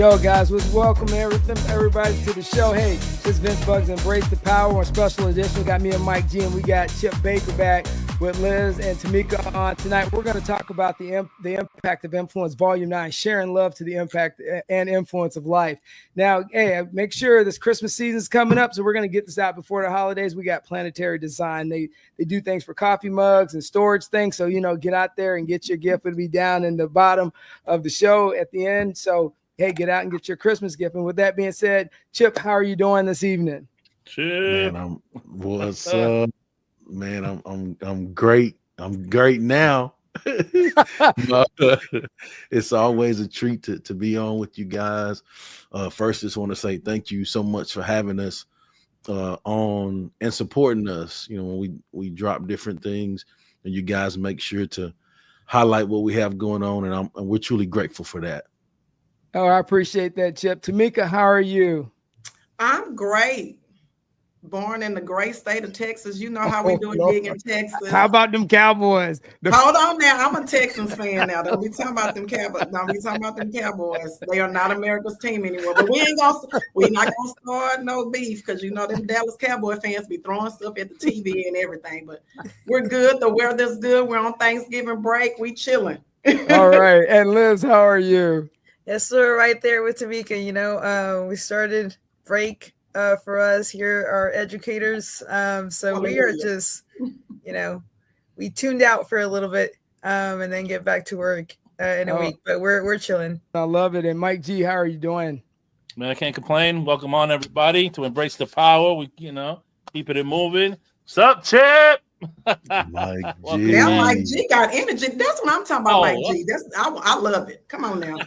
Yo, guys, let's welcome everybody to the show. Hey, this is Vince Bugs, Embrace the Power on special edition. We got me and Mike G, and we got Chip Baker back with Liz and Tamika on tonight. We're going to talk about the impact of influence, Volume 9, sharing love to the impact and influence of life. Now, hey, make sure this Christmas season is coming up, so we're going to get this out before the holidays. We got Planetary Design. They do things for coffee mugs and storage things, so, get out there and get your gift. It'll be down in the bottom of the show at the end, so hey, get out and get your Christmas gift. And with that being said, Chip, how are you doing this evening? Chip. Man, what's up? Man, I'm great. I'm great now. It's always a treat to be on with you guys. First, just want to say thank you so much for having us on and supporting us. When we drop different things, and you guys make sure to highlight what we have going on, and we're truly grateful for that. Oh, I appreciate that, Chip. Tamika, how are you? I'm great. Born in the great state of Texas. You know how we do it big in Texas. How about them Cowboys? Hold on now. I'm a Texans fan now. Don't be talking about them Cowboys. Don't be talking about them Cowboys. They are not America's team anymore. But we're not gonna start no beef, because them Dallas Cowboy fans be throwing stuff at the TV and everything. But we're good. The weather's good. We're on Thanksgiving break. We chilling. All right. And Liz, how are you? Yes, sir. Right there with Tamika. We started break for us here, our educators. So we are just, we tuned out for a little bit and then get back to work in a week. But we're chilling. I love it. And Mike G, how are you doing? Man, I can't complain. Welcome on, everybody, to Embrace the Power. We, keeping it moving. What's up, Chip? Mike G. Now Mike G got energy. That's what I'm talking about, Mike G. I love it. Come on now.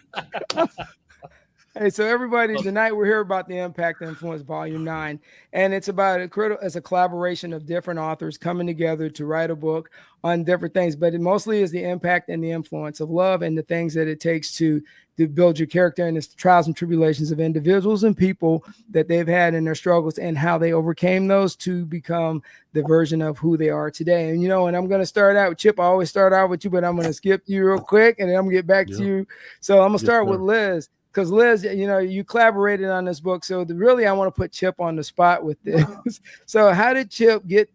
Hey, so everybody, tonight we're here about the Impact and Influence Volume 9, and it's about a collaboration of different authors coming together to write a book on different things, but it mostly is the impact and the influence of love and the things that it takes to build your character, and it's the trials and tribulations of individuals and people that they've had in their struggles and how they overcame those to become the version of who they are today. And, and I'm going to start out with Chip. I always start out with you, but I'm going to skip you real quick, and then I'm going to get back to you. So I'm going to start with Liz. Because Liz, you collaborated on this book. So really, I want to put Chip on the spot with this. So how did Chip get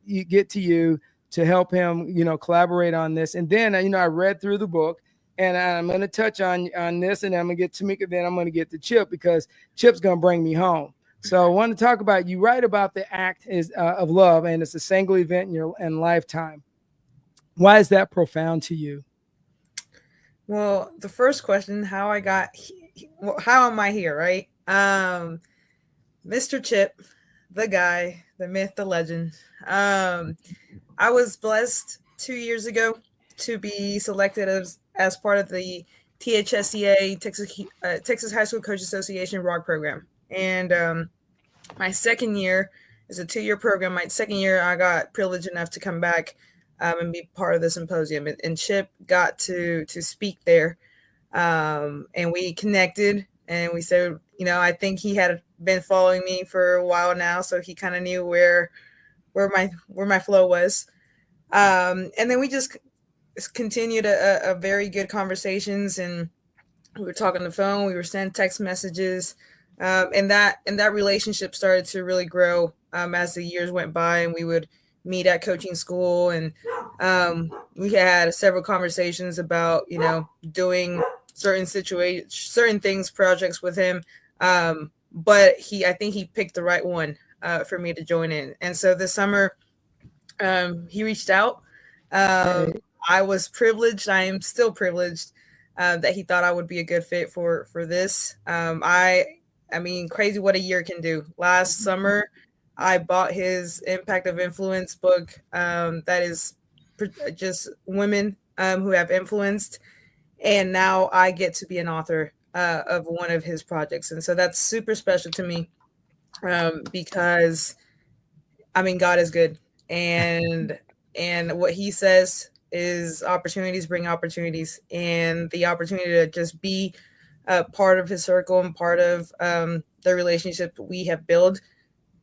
to you to help him, collaborate on this? And then, I read through the book, and I'm going to touch on this, and I'm going to get Tamika, then I'm going to get to Chip, because Chip's going to bring me home. So I want to talk about, you write about the act of love, and it's a single event in your lifetime. Why is that profound to you? Well, the first question, how am I here, right? Mr. Chip, the guy, the myth, the legend. I was blessed 2 years ago to be selected as part of the THSCA, Texas High School Coach Association ROG program. And my second year is a 2-year program. My second year, I got privileged enough to come back and be part of the symposium. And Chip got to speak there. And we connected, and we said, I think he had been following me for a while now, so he kind of knew where my flow was. And then we just continued a very good conversations, and we were talking on the phone, we were sending text messages, and that relationship started to really grow as the years went by, and we would meet at coaching school, and we had several conversations about doing certain things, projects with him, but I think he picked the right one for me to join in. And so this summer he reached out. I was privileged, I am still privileged that he thought I would be a good fit for this. I mean, crazy what a year can do. Last summer I bought his Impact of Influence book, that is just women who have influenced. And now I get to be an author of one of his projects. And so that's super special to me because, God is good. And what he says is opportunities bring opportunities. And the opportunity to just be part of his circle and part of the relationship we have built,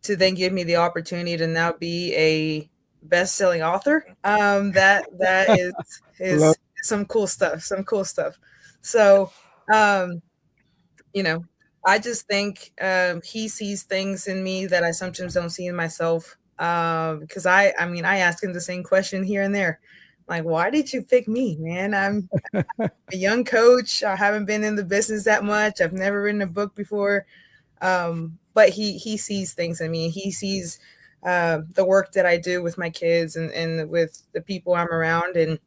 to then give me the opportunity to now be a best-selling author. That is some cool stuff. So, I just think he sees things in me that I sometimes don't see in myself. Because I ask him the same question here and there. Like, why did you pick me, man? I'm a young coach. I haven't been in the business that much. I've never written a book before. But he sees things in me. He sees the work that I do with my kids and with the people I'm around. And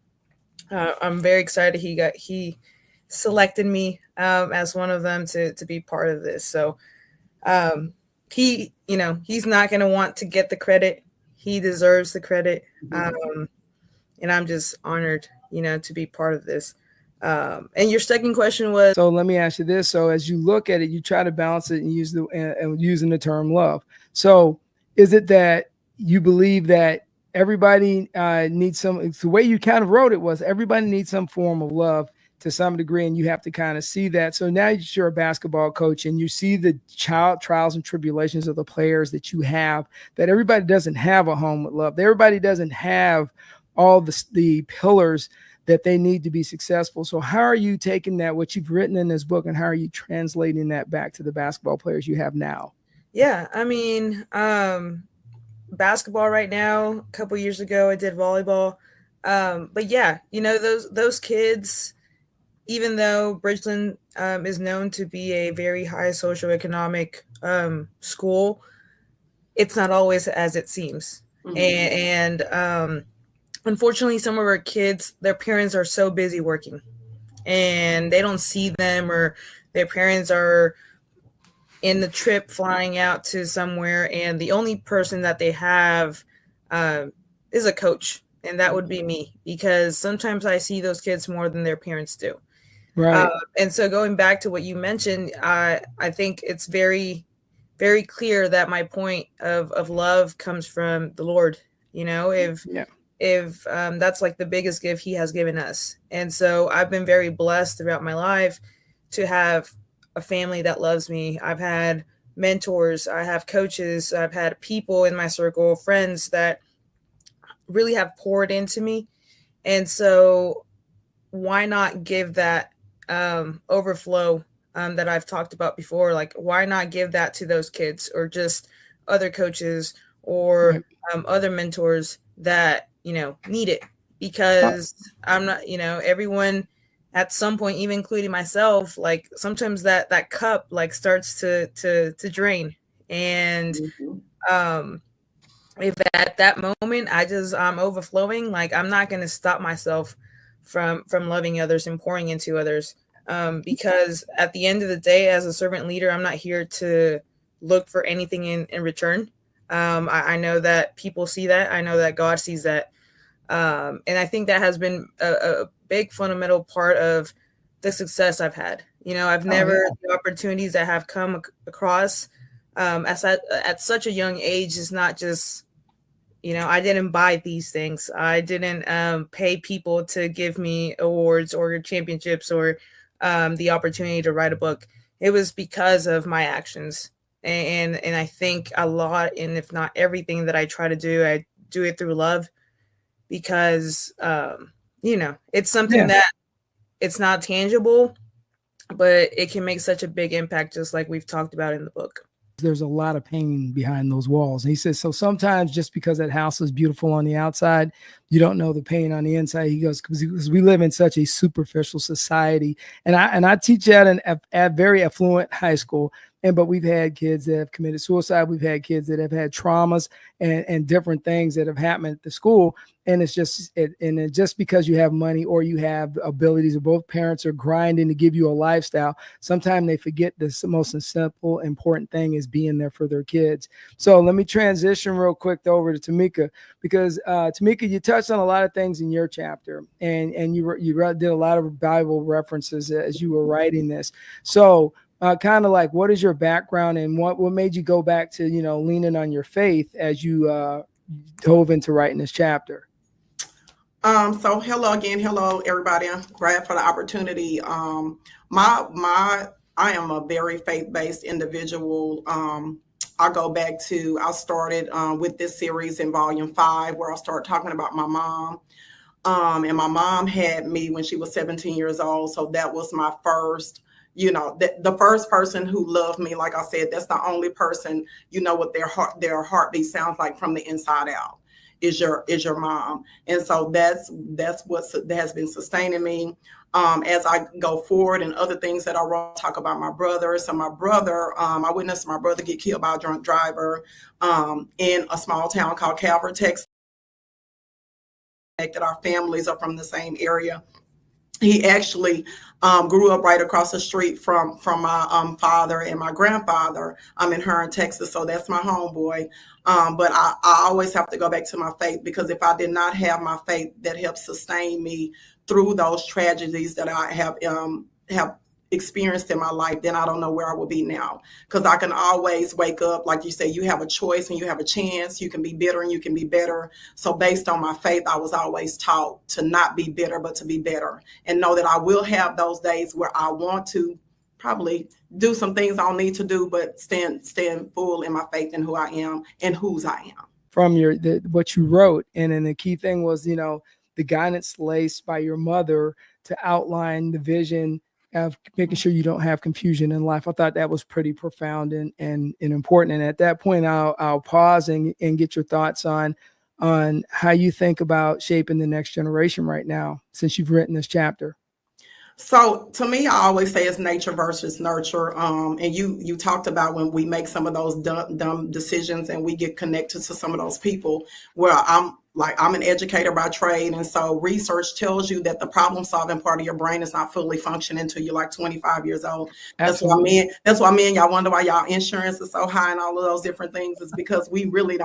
I'm very excited he selected me as one of them to be part of this. So he's not going to want to get the credit. He deserves the credit. And I'm just honored, to be part of this. And your second question was, so let me ask you this. So as you look at it, you try to balance it and using the term love. So is it that you believe that everybody needs the way you kind of wrote it was everybody needs some form of love to some degree, and you have to kind of see that. So now you're a basketball coach and you see the trials and tribulations of the players that you have, that everybody doesn't have a home with love. Everybody doesn't have all the pillars that they need to be successful. So how are you taking that, what you've written in this book, and how are you translating that back to the basketball players you have now? Yeah, basketball right now, a couple years ago, I did volleyball. But yeah, those kids, even though Bridgeland is known to be a very high socioeconomic school, it's not always as it seems. Mm-hmm. And unfortunately, some of our kids, their parents are so busy working and they don't see them, or their parents are in the trip flying out to somewhere, and the only person that they have is a coach, and that would be me, because sometimes I see those kids more than their parents do. Right. And so going back to what you mentioned, I think it's very, very clear that my point of love comes from the Lord. If that's like the biggest gift he has given us. And so I've been very blessed throughout my life to have a family that loves me. I've had mentors, I have coaches, I've had people in my circle, friends that really have poured into me. And so why not give that overflow that I've talked about before? Like, why not give that to those kids, or just other coaches, or other mentors that need it? Because I'm not, everyone at some point, even including myself, like sometimes that cup like starts to drain. And if at that moment I'm overflowing, like I'm not going to stop myself from loving others and pouring into others. Because at the end of the day, as a servant leader, I'm not here to look for anything in return. I know that people see that. I know that God sees that. And I think that has been a big fundamental part of the success I've had. I've never, the opportunities that have come across at such a young age is not just, I didn't buy these things. I didn't pay people to give me awards or championships or the opportunity to write a book. It was because of my actions. And I think a lot, and if not everything that I try to do, I do it through love. Because, it's something that it's not tangible, but it can make such a big impact, just like we've talked about in the book. There's a lot of pain behind those walls. And he says, so sometimes just because that house is beautiful on the outside, you don't know the pain on the inside. He goes, because we live in such a superficial society. And I teach at a very affluent high school. But we've had kids that have committed suicide. We've had kids that have had traumas and different things that have happened at the school. And it's just because you have money or you have abilities, or both parents are grinding to give you a lifestyle, sometimes they forget the most simple, important thing is being there for their kids. So let me transition real quick over to Tamika, because Tamika, you touched on a lot of things in your chapter, and you did a lot of Bible references as you were writing this. So kind of like, what is your background, and what made you go back to, leaning on your faith as you dove into writing this chapter? So hello again. Hello, everybody. I'm glad for the opportunity. I am a very faith-based individual. I started with this series in volume 5, where I started talking about my mom. And my mom had me when she was 17 years old. So that was my first, you know, the first person who loved me, like I said, that's the only person, you know, what their heartbeat sounds like from the inside out is your mom. And so that's what has been sustaining me. As I go forward, and other things that I wrote, talk about my brother. So my brother, I witnessed my brother get killed by a drunk driver in a small town called Calvert, Texas. That our families are from the same area. He actually grew up right across the street from my father and my grandfather. I'm in Hearne, Texas, so that's my homeboy. But I always have to go back to my faith, because if I did not have my faith that helped sustain me through those tragedies that I have experienced in my life, then I don't know where I will be now. Because I can always wake up, like you say, you have a choice and you have a chance. You can be bitter and you can be better. So based on my faith, I was always taught to not be bitter, but to be better, and know that I will have those days where I want to probably do some things I don't need to do, but stand full in my faith in who I am and whose I am. From what you wrote, and then the key thing was, you know, the guidance laced by your mother to outline the vision of making sure you don't have confusion in life. I thought that was pretty profound and important. And at that point, I'll pause and get your thoughts on how you think about shaping the next generation right now, since you've written this chapter. So to me, I always say it's nature versus nurture. And you talked about when we make some of those dumb decisions and we get connected to some of those people, where I'm an educator by trade. And so research tells you that the problem solving part of your brain is not fully functioning until you're like 25 years old. Absolutely. That's why me and y'all wonder why y'all insurance is so high and all of those different things, is because we really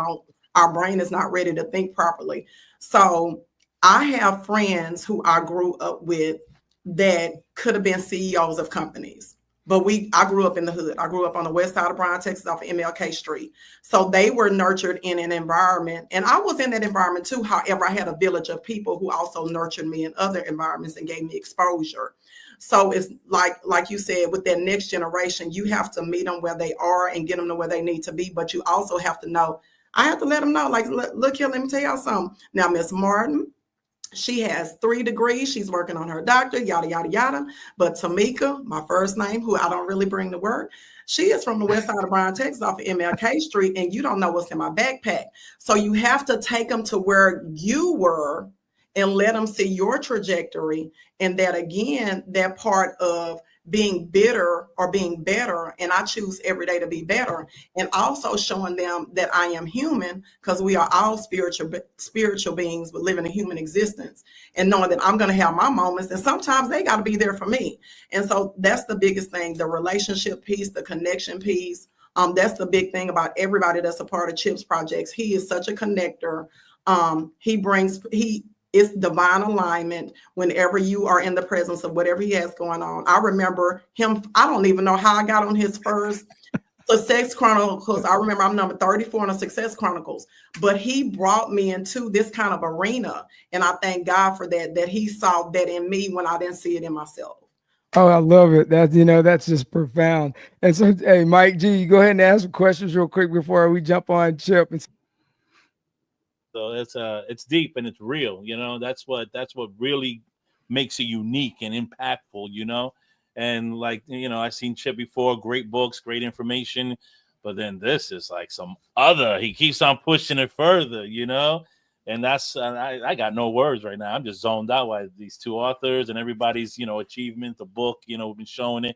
our brain is not ready to think properly. So I have friends who I grew up with that could have been CEOs of companies. But I grew up in the hood. I grew up on the west side of Bryan, Texas, off of MLK Street. So they were nurtured in an environment, and I was in that environment too. However, I had a village of people who also nurtured me in other environments and gave me exposure. So it's like you said, with that next generation, you have to meet them where they are and get them to where they need to be. But you also have to know, I have to let them know, like, look here, let me tell y'all something. Now, Miss Martin, she has 3 degrees. She's working on her doctorate, yada, yada, yada. But Tamika, my first name, who I don't really bring to work, she is from the west side of Bryan, Texas, off of MLK Street, and you don't know what's in my backpack. So you have to take them to where you were and let them see your trajectory. And that, again, that part of being bitter or being better, and I choose every day to be better, and also showing them that I am human, because we are all spiritual beings but living a human existence, and knowing that I'm going to have my moments, and sometimes they got to be there for me. And so that's the biggest thing, the relationship piece, the connection piece. That's the big thing about everybody that's a part of Chip's projects. He is such a connector. It's divine alignment whenever you are in the presence of whatever he has going on. I remember him, I don't even know how I got on his first Success Chronicles. I remember I'm number 34 on the Success Chronicles, but he brought me into this kind of arena. And I thank God for that he saw that in me when I didn't see it in myself. Oh, I love it. That's just profound. And so, hey, Mike G, you go ahead and ask some questions real quick before we jump on Chip. So it's deep and it's real, you know. That's what really makes it unique and impactful, you know. And like, you know, I've seen Chip before, great books, great information, but then this is like he keeps on pushing it further, you know. And that's I got no words right now. I'm just zoned out by these 2 authors and everybody's, you know, achievement, the book, you know, we've been showing it.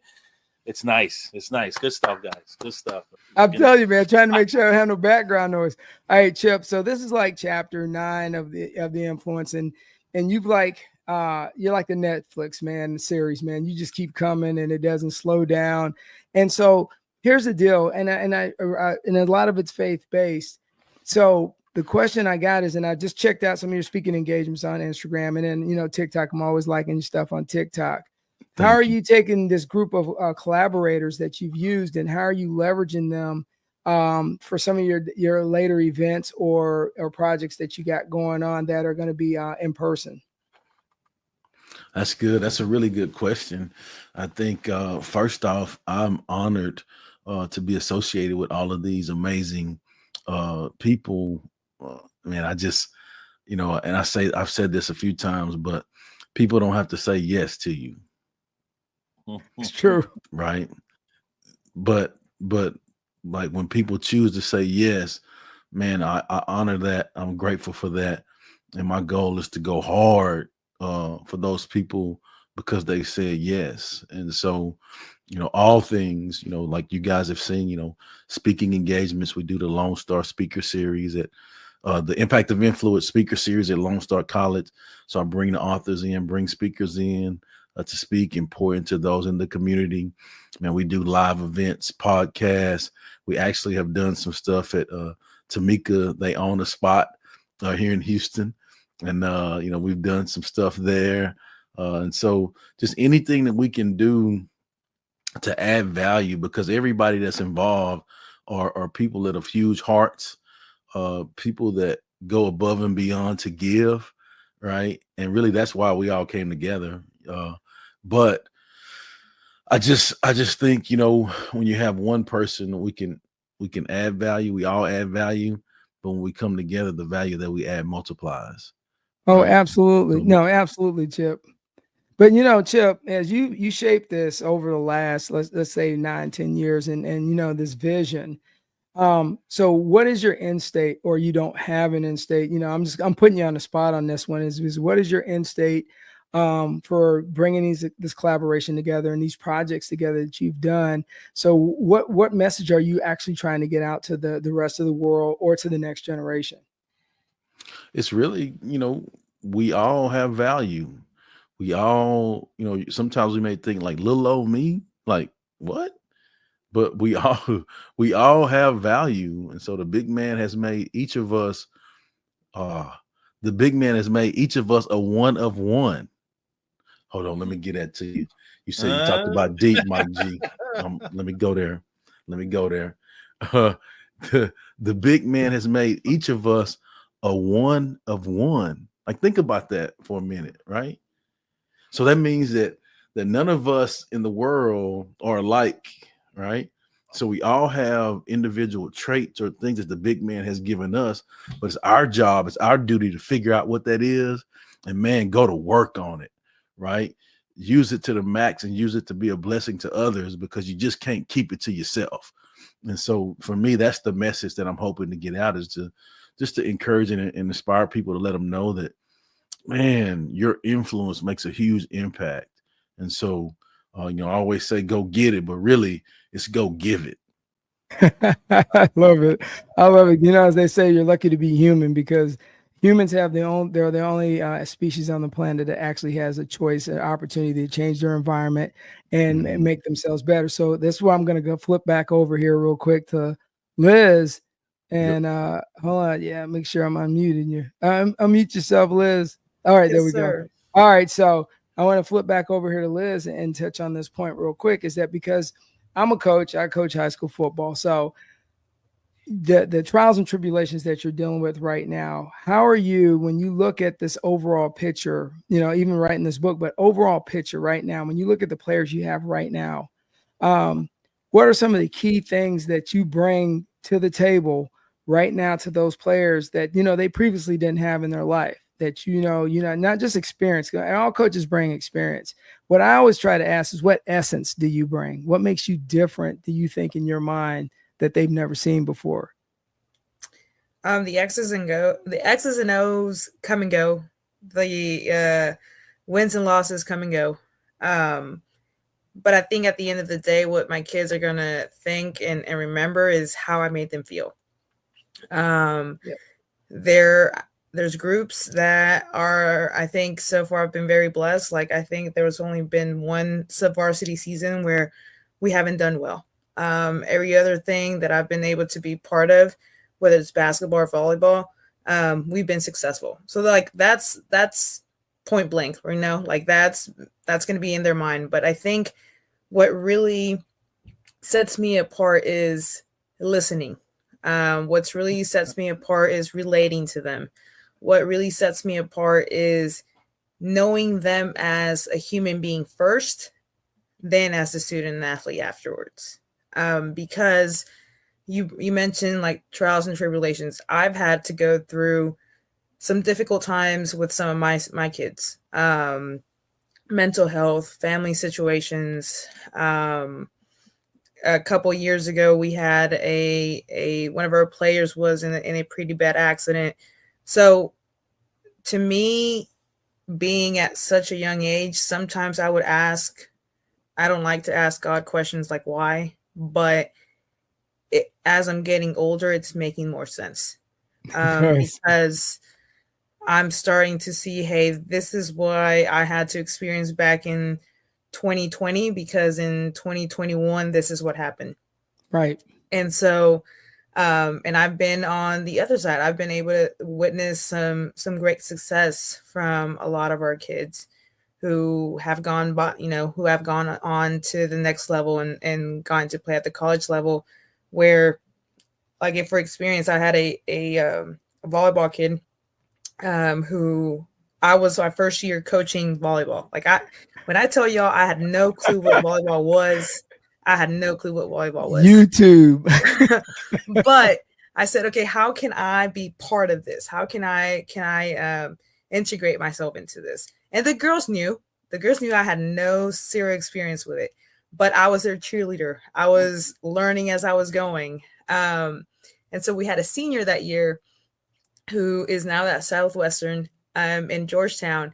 It's nice. It's nice. Good stuff, guys. Good stuff. I'm telling you, man, trying to make sure I have no background noise. All right, Chip. So this is like chapter 9 of the influence. And you've like, you're like the Netflix, man, the series, man. You just keep coming and it doesn't slow down. And so here's the deal. And a lot of it's faith-based. So the question I got is, and I just checked out some of your speaking engagements on Instagram, and then, you know, TikTok. I'm always liking your stuff on TikTok. How are you taking this group of collaborators that you've used, and how are you leveraging them for some of your later events or projects that you got going on that are going to be in person? That's good. That's a really good question. I think first off, I'm honored to be associated with all of these amazing people. Man, I just, you know, and I've said this a few times, but people don't have to say yes to you. It's true. right? But like when people choose to say yes, man, I honor that. I'm grateful for that. And my goal is to go hard for those people because they said yes. And so, all things, like you guys have seen, speaking engagements. We do the Lone Star Speaker Series at the Impact of Influence Speaker Series at Lone Star College. So I bring the authors in, bring speakers in to speak and pour into those in the community. Man, we do live events, podcasts. We actually have done some stuff at Tamika. They own a spot here in Houston. And, we've done some stuff there. And so just anything that we can do to add value, because everybody that's involved are people that have huge hearts, people that go above and beyond to give, right? And really that's why we all came together. But I just think, when you have one person, we can add value. We all add value, but when we come together, the value that we add multiplies. Oh, Right? absolutely. No, absolutely, Chip. But Chip, as you shaped this over the last, let's say 9-10 years and this vision. So what is your end state, or you don't have an end state? I'm putting you on the spot on this one is what is your end state for bringing this collaboration together and these projects together that you've done? So what message are you actually trying to get out to the rest of the world or to the next generation? It's really, we all have value. We all, sometimes we may think like little old me, like what? But we all have value. And so the big man has made each of us a one of one. Hold on, let me get that to you. You said you talked about deep, Mike G. Let me go there. The big man has made each of us a one of one. Like, think about that for a minute, right? So that means that none of us in the world are alike, right? So we all have individual traits or things that the big man has given us, but it's our job, it's our duty to figure out what that is and, man, go to work on it, right? Use it to the max and use it to be a blessing to others, because you just can't keep it to yourself. And so for me, that's the message that I'm hoping to get out, is to just to encourage and inspire people, to let them know that, man, your influence makes a huge impact. And so, I always say go get it, but really it's go give it. I love it. As they say, you're lucky to be human, because humans have they're the only species on the planet that actually has a choice, an opportunity to change their environment and make themselves better. So that's why I'm going to go flip back over here real quick to Liz. And hold on, yeah, make sure I'm unmuting you. Unmute yourself, Liz. All right, there we go. All right, so I want to flip back over here to Liz and touch on this point real quick. Is that because I'm a coach, I coach high school football. So the trials and tribulations that you're dealing with right now, how are you, when you look at this overall picture, even writing this book, but overall picture right now, when you look at the players you have right now, what are some of the key things that you bring to the table right now to those players that, they previously didn't have in their life? That, not just experience. All coaches bring experience. What I always try to ask is, what essence do you bring? What makes you different, do you think, in your mind that they've never seen before? The X's and O's come and go. The wins and losses come and go. But I think at the end of the day, what my kids are going to think and remember is how I made them feel. There's groups that are, I think so far I've been very blessed. Like, I think there was only been one sub-varsity season where we haven't done well. Every other thing that I've been able to be part of, whether it's basketball or volleyball, we've been successful. So like that's point blank, like that's going to be in their mind. But I think what really sets me apart is listening. What's really sets me apart is relating to them. What really sets me apart is knowing them as a human being first, then as a student and athlete afterwards. Because you mentioned like trials and tribulations. I've had to go through some difficult times with some of my kids. mental health, family situations. A couple years ago, we had a one of our players was in a pretty bad accident. So to me, being at such a young age, sometimes I would ask, I don't like to ask God questions like why, but as I'm getting older, it's making more sense. Because I'm starting to see, hey, this is why I had to experience back in 2020, because in 2021, this is what happened. Right. And so, and I've been on the other side. I've been able to witness some great success from a lot of our kids who have gone, who have gone on to the next level and gone to play at the college level, where, like, for experience, I had a volleyball kid who I was my first year coaching volleyball. Like, when I tell y'all I had no clue what volleyball was, I had no clue what volleyball was. YouTube. But I said, okay, how can I be part of this? How can I integrate myself into this? And the girls knew I had no zero experience with it, but I was their cheerleader. I was learning as I was going. And so we had a senior that year who is now at Southwestern in Georgetown.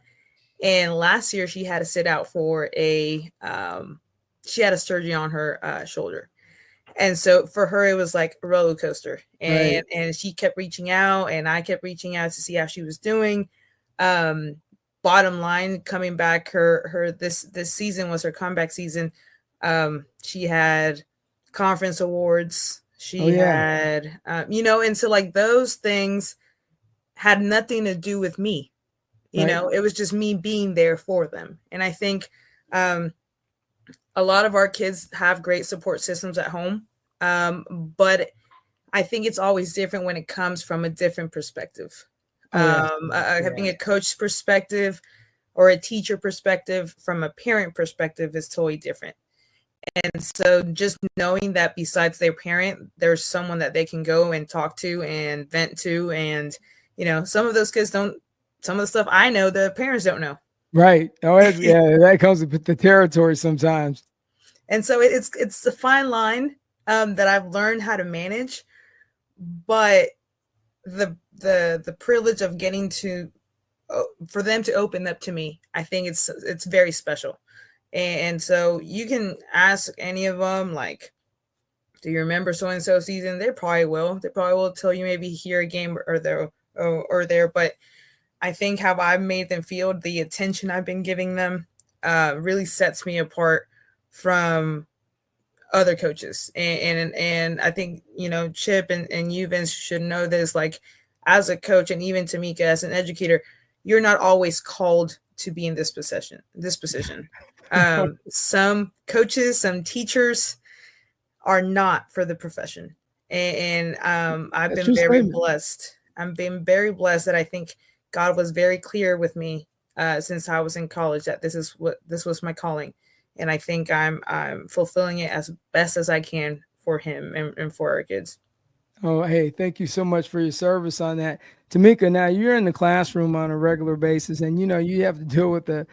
And last year she had to sit out for she had a surgery on her shoulder. And so for her, it was like a roller coaster. And, Right. and she kept reaching out, and I kept reaching out to see how she was doing. Bottom line, coming back, this season was her comeback season. She had conference awards. She had, and so, like, those things had nothing to do with me. You know, it was just me being there for them. And I think a lot of our kids have great support systems at home. But I think it's always different when it comes from a different perspective. Having a coach's perspective or a teacher perspective from a parent perspective is totally different. And so just knowing that besides their parent, there's someone that they can go and talk to and vent to. And, some of those kids some of the stuff I know, the parents don't know. Right. Oh, yeah, that comes with the territory sometimes. And so it's a fine line that I've learned how to manage, but the privilege of getting to, for them to open up to me, I think it's very special. And so you can ask any of them, like, do you remember so-and-so season? They probably will. They probably will tell you maybe here a game or there. But I think how I've made them feel, the attention I've been giving them really sets me apart from other coaches. And I think, Chip and you, Vince, should know this, like, as a coach, and even Tamika as an educator, you're not always called to be in this position. Some coaches, some teachers are not for the profession. And I've been very blessed. I've been very blessed that I think God was very clear with me since I was in college that this was my calling. And I think I'm fulfilling it as best as I can for him and for our kids. Oh, hey, thank you so much for your service on that. Tamika, now you're in the classroom on a regular basis, and you have to deal with the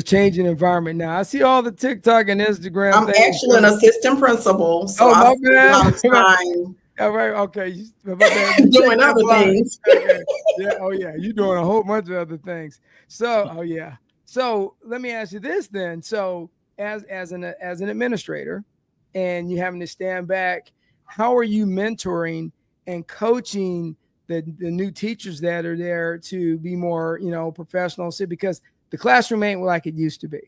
changing environment. Now I see all the TikTok and Instagram. I'm actually an assistant principal, so I spend a lot of time. All right, okay. Doing other things. Okay. Yeah, oh yeah, you're doing a whole bunch of other things. So, oh yeah. So let me ask you this then. So as an administrator, and you having to stand back, how are you mentoring and coaching the new teachers that are there to be more, professional? Because the classroom ain't like it used to be,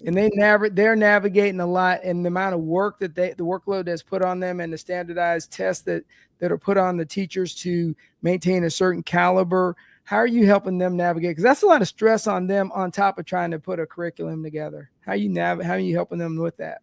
and they're navigating a lot, and the amount of work that the workload that's put on them, and the standardized tests that are put on the teachers to maintain a certain caliber. How are you helping them navigate? Because that's a lot of stress on them on top of trying to put a curriculum together. How are you helping them with that?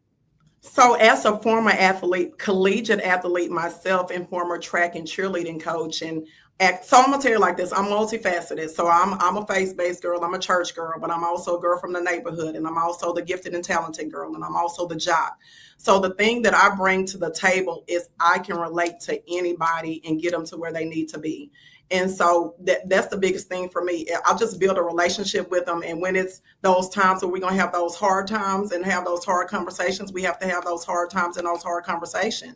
So as a former athlete, collegiate athlete myself, and former track and cheerleading coach, and So I'm gonna tell you like this. I'm multifaceted. So I'm a faith-based girl. I'm a church girl, but I'm also a girl from the neighborhood, and I'm also the gifted and talented girl, and I'm also the jock. So the thing that I bring to the table is I can relate to anybody and get them to where they need to be. And so that's the biggest thing for me. I'll just build a relationship with them. And when it's those times where we're going to have those hard times and have those hard conversations, we have to have those hard times and those hard conversations.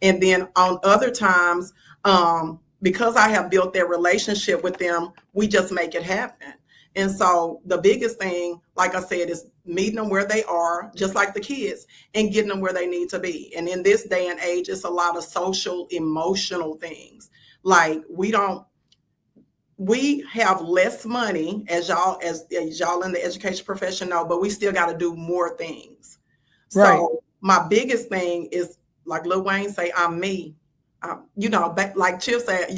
And then on other times, because I have built that relationship with them, we just make it happen. And so the biggest thing, like I said, is meeting them where they are, just like the kids, and getting them where they need to be. And in this day and age, it's a lot of social, emotional things. Like we have less money as y'all in the education profession know, but we still got to do more things. Right. So my biggest thing is, like Lil Wayne say, I'm me. Like Chip said,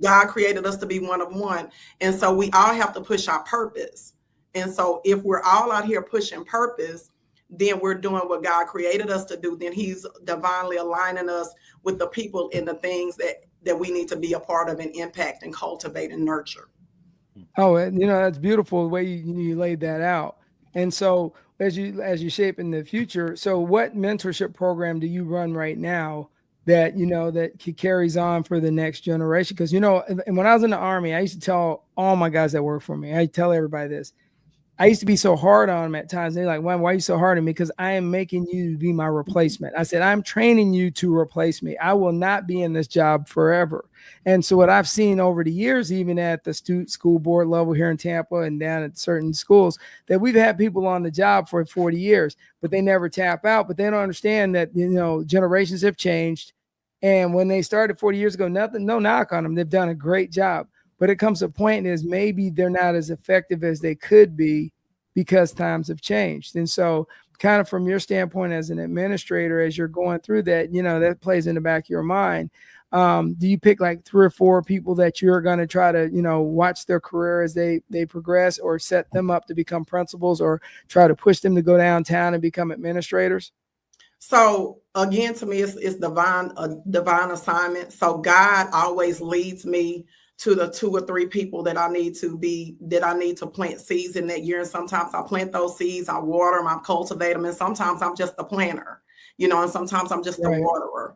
God created us to be one of one. And so we all have to push our purpose. And so if we're all out here pushing purpose, then we're doing what God created us to do. Then he's divinely aligning us with the people and the things that we need to be a part of and impact and cultivate and nurture. Oh, that's beautiful the way you laid that out. And so as you shape in the future, so what mentorship program do you run right now that that carries on for the next generation? Because and when I was in the Army, I used to tell all my guys that work for me, I tell everybody this. I used to be so hard on them at times. They're like, why are you so hard on me? Because I am making you to be my replacement. I said, I'm training you to replace me. I will not be in this job forever. And so what I've seen over the years, even at the school board level here in Tampa and down at certain schools, that we've had people on the job for 40 years, but they never tap out. But they don't understand that, generations have changed. And when they started 40 years ago, no knock on them. They've done a great job. But it comes to a point is maybe they're not as effective as they could be because times have changed. And so kind of from your standpoint as an administrator, as you're going through that, that plays in the back of your mind. Do you pick like 3 or 4 people that you're going to try to, watch their career as they progress, or set them up to become principals, or try to push them to go downtown and become administrators? So again, to me, it's divine assignment. So God always leads me to the 2 or 3 people that I need to plant seeds in that year. And sometimes I plant those seeds, I water them, I cultivate them. And sometimes I'm just the planter, and sometimes I'm just the waterer.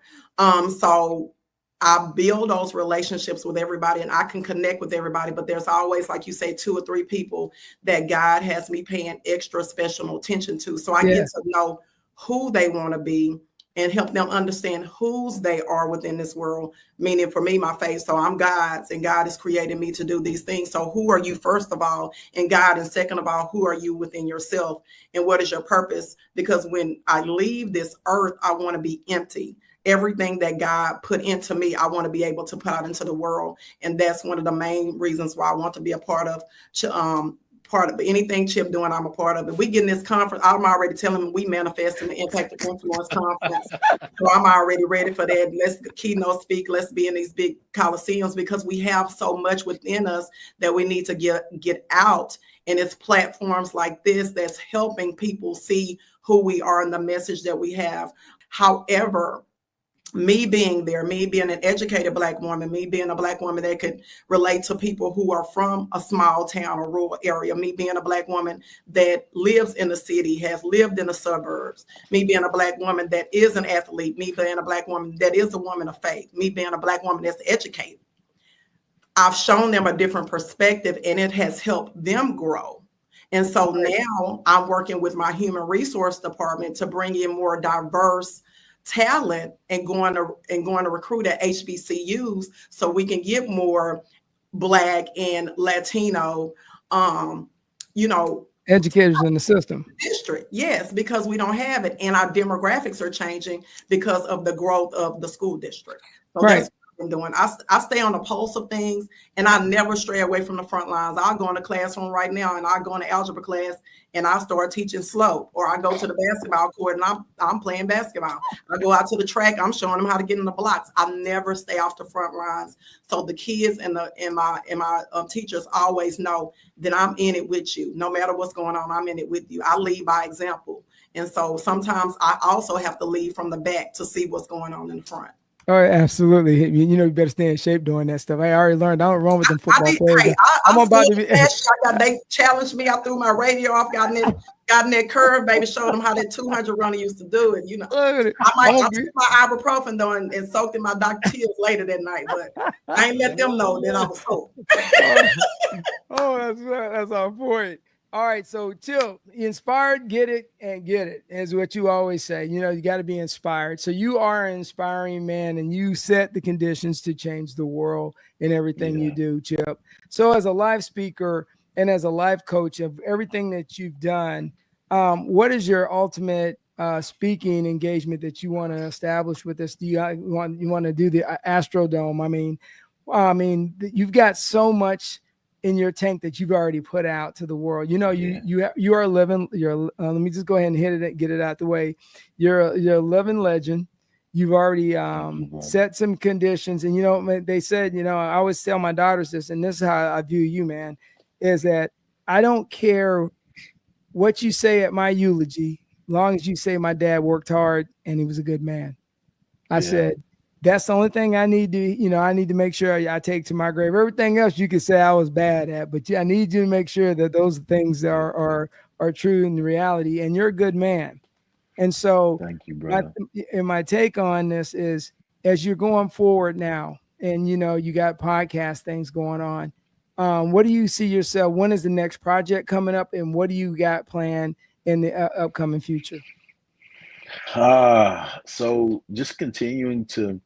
So I build those relationships with everybody, and I can connect with everybody, but there's always, like you say, 2 or 3 people that God has me paying extra special attention to. So I get to know who they want to be and help them understand whose they are within this world. Meaning for me, my faith. So I'm God's, and God has created me to do these things. So who are you, first of all, in God? And second of all, who are you within yourself? And what is your purpose? Because when I leave this earth, I want to be empty. Everything that God put into me, I want to be able to put out into the world. And that's one of the main reasons why I want to be a part of anything Chip doing. I'm a part of it. We get in this conference, I'm already telling him we manifest in the Impact of Influence conference. So I'm already ready for that. Let's keynote speak. Let's be in these big coliseums, because we have so much within us that we need to get out. And it's platforms like this that's helping people see who we are and the message that we have. However, me being there, me being an educated Black woman, me being a Black woman that could relate to people who are from a small town or rural area, me being a Black woman that lives in the city, has lived in the suburbs, me being a Black woman that is an athlete, me being a Black woman that is a woman of faith, me being a Black woman that's educated. I've shown them a different perspective, and it has helped them grow. And so now I'm working with my human resource department to bring in more diverse talent and going to recruit at HBCUs so we can get more Black and Latino, educators in the system. District. Yes, because we don't have it. And our demographics are changing because of the growth of the school district. So that's what I'm doing. I stay on the pulse of things, and I never stray away from the front lines. I'll go in the classroom right now, and I'll go in the algebra class, and I start teaching slow, or I go to the basketball court and I'm playing basketball. I go out to the track, I'm showing them how to get in the blocks. I never stay off the front lines. So the kids and my teachers always know that I'm in it with you. No matter what's going on, I'm in it with you. I lead by example. And so sometimes I also have to lead from the back to see what's going on in the front. Oh, absolutely. You better stay in shape doing that stuff. I already learned. I don't run with them football players. I'm about to be. They challenged me. I threw my radio off. Got in that curve, baby. Showed them how that 200 runner used to do it. I took my ibuprofen though and soaked in my Dr. Tears later that night, but I ain't let them know that I was soaked. That's our point. All right, so Chip, inspired, get it, and get it is what you always say. You got to be inspired. So you are an inspiring man, and you set the conditions to change the world in everything you do, Chip. So as a live speaker and as a life coach of everything that you've done, what is your ultimate speaking engagement that you want to establish with this? Do you want to do the Astrodome? I mean, you've got so much in your tank that you've already put out to the world. You are living. Let me just go ahead and hit it, get it out the way. You're a living legend. You've already set some conditions, and they said, I always tell my daughters this, and this is how I view you, man, is that I don't care what you say at my eulogy, long as you say my dad worked hard and he was a good man. I said, that's the only thing I need to, I need to make sure I take to my grave. Everything else you could say I was bad at, but I need you to make sure that those things are true in the reality. And you're a good man. And so, thank you, brother. My take on this is, as you're going forward now, and you got podcast things going on, what do you see yourself? When is the next project coming up, and what do you got planned in the upcoming future? So just continuing to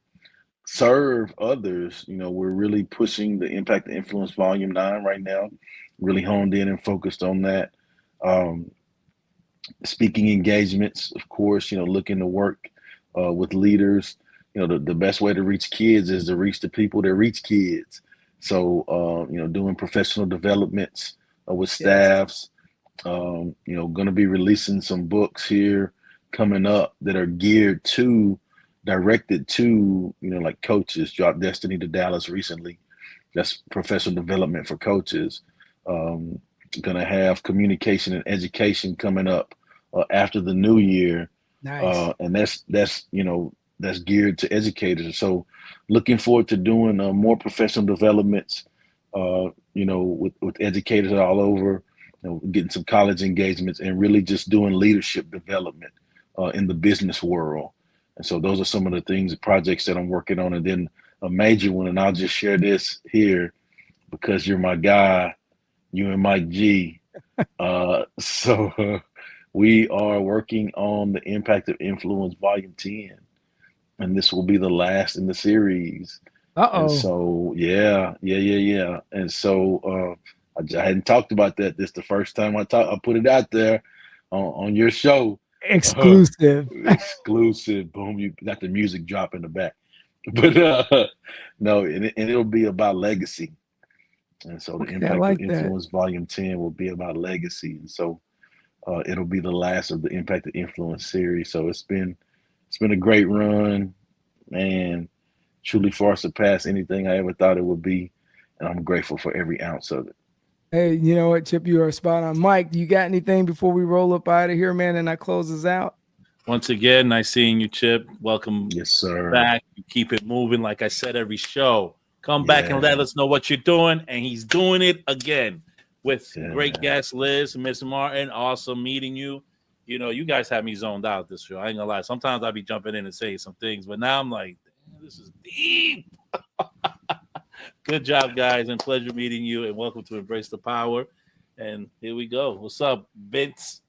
serve others. We're really pushing the Impact and Influence Volume 9 right now, really honed in and focused on that. Speaking engagements, of course, looking to work with leaders. The best way to reach kids is to reach the people that reach kids. So, doing professional developments with staffs, going to be releasing some books here coming up that are directed to, like coaches. Dropped Destiny to Dallas recently. That's professional development for coaches. Going to have communication and education coming up after the new year. Nice. And that's geared to educators. So looking forward to doing more professional developments, with educators all over, getting some college engagements and really just doing leadership development in the business world. And so those are some of the things, projects that I'm working on. And then a major one, and I'll just share this here because you're my guy, you and Mike G. So we are working on the Impact of Influence Volume 10. And this will be the last in the series. Uh-oh. And so, yeah. And so I hadn't talked about that. This the first time I put it out there on your show. Exclusive. Exclusive. Boom, you got the music drop in the back. But no, and it'll be about legacy. And so the Impact of Influence Volume 10 will be about legacy. And so it'll be the last of the Impact of Influence series. So it's been a great run, man. Truly far surpassed anything I ever thought it would be. And I'm grateful for every ounce of it. Hey, you know what, Chip, you are spot on. Mike, do you got anything before we roll up out of here, man, and I close us out? Once again, nice seeing you, Chip. Welcome back. You keep it moving. Like I said, every show. Come back and let us know what you're doing. And he's doing it again with great guest, Liz and Miss Martin. Awesome meeting you. You guys have me zoned out this show. I ain't gonna lie. Sometimes I'll be jumping in and saying some things, but now I'm like, this is deep. Good job, guys, and pleasure meeting you. And welcome to Embrace the Power. And here we go. What's up, Vince?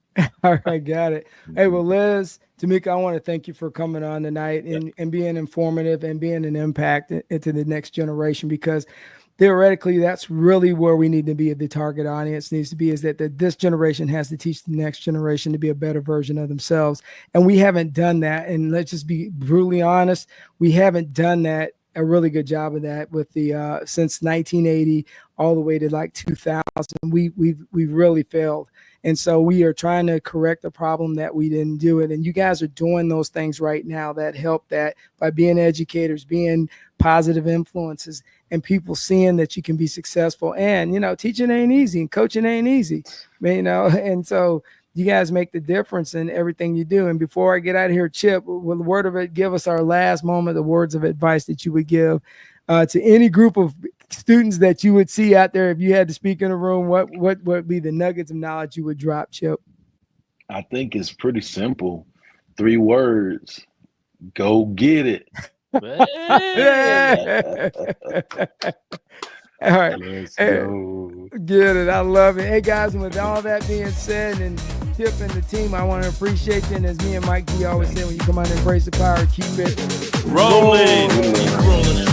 All right, got it. Hey, well, Liz, Tamika, I want to thank you for coming on tonight and being informative and being an impact into the next generation, because theoretically, that's really where we need to be. The target audience needs to be, is that this generation has to teach the next generation to be a better version of themselves. And we haven't done that. And let's just be brutally honest. We haven't done that, a really good job of that with the, since 1980, all the way to like 2000, we've really failed. And so we are trying to correct the problem that we didn't do it. And you guys are doing those things right now that help that by being educators, being positive influences, and people seeing that you can be successful. And, teaching ain't easy and coaching ain't easy, and so you guys make the difference in everything you do. And before I get out of here, Chip, with a word of it, give us our last moment, the words of advice that you would give to any group of students that you would see out there. If you had to speak in a room, what would be the nuggets of knowledge you would drop, Chip? I think it's pretty simple. 3 words. Go get it. All right. Let's go. Get it. I love it. Hey, guys, and with all that being said, and Chip and the team, I want to appreciate you. And as me and Mike D always say, when you come on and embrace the power, keep it rolling. Keep rolling.